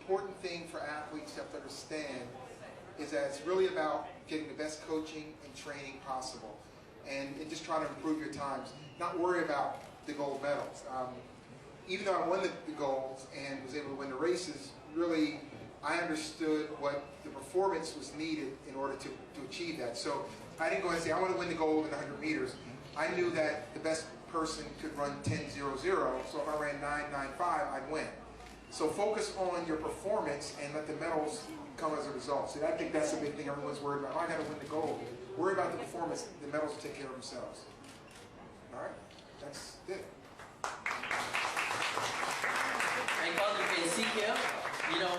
important thing for athletes to have to understand is that it's really about getting the best coaching and training possible, and just trying to improve your times. Not worry about the gold medals. Even though I won the golds and was able to win the races, really I understood what the performance was needed in order to achieve that. So I didn't go and say, I want to win the gold in 100 meters. I knew that the best person could run 10.00, so if I ran 9.95, I'd win. So focus on your performance and let the medals come as a result. So I think that's the big thing everyone's worried about. Oh, I got to win the gold. Worry about the performance. The medals will take care of themselves. All right? That's it. And God, you can see here, you know,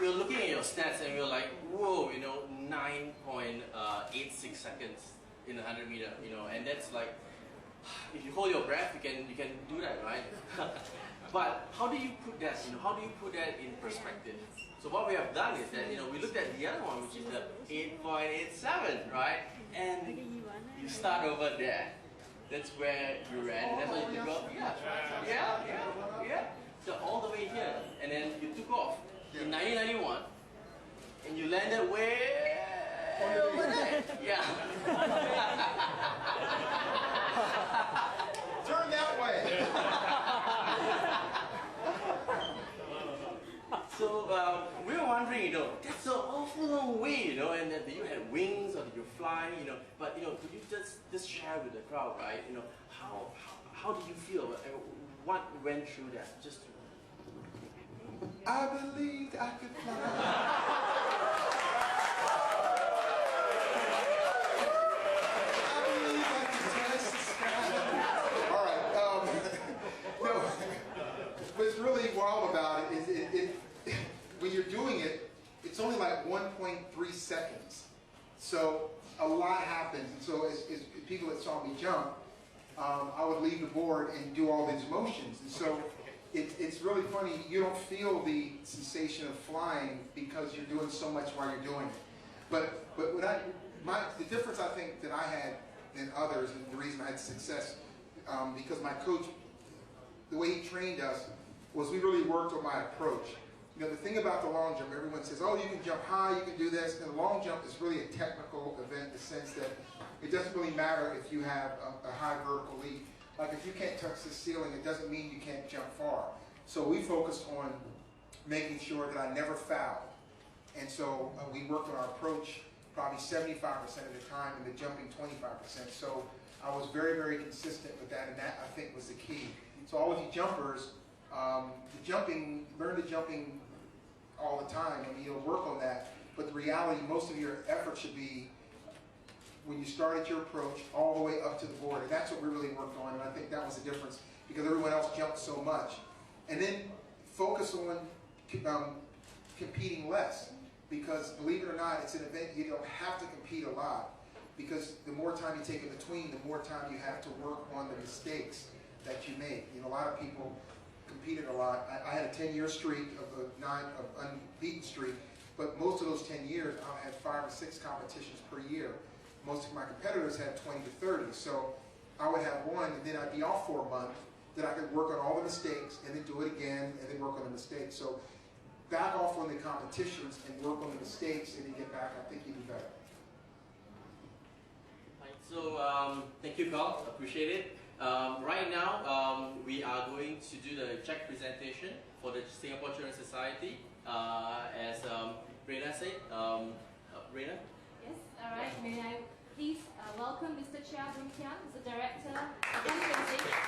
we're looking at your stats and we're like, whoa, you know, 9.86 seconds in 100 meter, you know, and that's like, if you hold your breath, you can do that, right? But how do you put that, you know, how do you put that in perspective? So what we have done is that, you know, we looked at the other one, which is the 8.87, right? And you start over there. That's where you ran, and that's where you took off. Yeah. So all the way here, and then you took off in 1991, and you landed way over there. Yeah. Turn that way. So we were wondering, you know, that's an awful long way, you know, and that you had wings or did you fly, you know, but you know, could you just share with the crowd, right? You know, how did you feel? What went through that? Just I believed I could fly. I believed I could touch the sky. All right. No, what's really wild about it is when you're doing it, it's only like 1.3 seconds. So a lot happens. And so as people that saw me jump, I would leave the board and do all these motions. And so it's really funny. You don't feel the sensation of flying because you're doing so much while you're doing it. But when the difference I think that I had than others, and the reason I had success, because my coach, the way he trained us, was we really worked on my approach. You know, the thing about the long jump, everyone says, oh, you can jump high, you can do this. And the long jump is really a technical event in the sense that it doesn't really matter if you have a high vertical leap. Like if you can't touch the ceiling, it doesn't mean you can't jump far. So we focused on making sure that I never fouled. And so we worked on our approach probably 75% of the time and the jumping 25%. So I was very, very consistent with that, and that I think was the key. So all of you jumpers, learn the jumping all the time, and you'll work on that. But the reality, most of your effort should be when you started your approach all the way up to the board, and that's what we really worked on. And I think that was the difference because everyone else jumped so much. And then focus on competing less, because believe it or not, it's an event you don't have to compete a lot, because the more time you take in between, the more time you have to work on the mistakes that you make. You know, a lot of people competed a lot. I had a 10-year streak of unbeaten streak, but most of those 10 years I had 5 or 6 competitions per year. Most of my competitors had 20 to 30, so I would have one, and then I'd be off for a month. Then I could work on all the mistakes, and then do it again, and then work on the mistakes. So back off on the competitions and work on the mistakes, and then get back. I think you do better. Right, so thank you, Carl. Appreciate it. Right now, we are going to do the check presentation for the Singapore Children's Society, as Reina said. Reina? Yes, all right. May I please welcome Mr. Chia Boon Tian, who's the Director of Fundraising.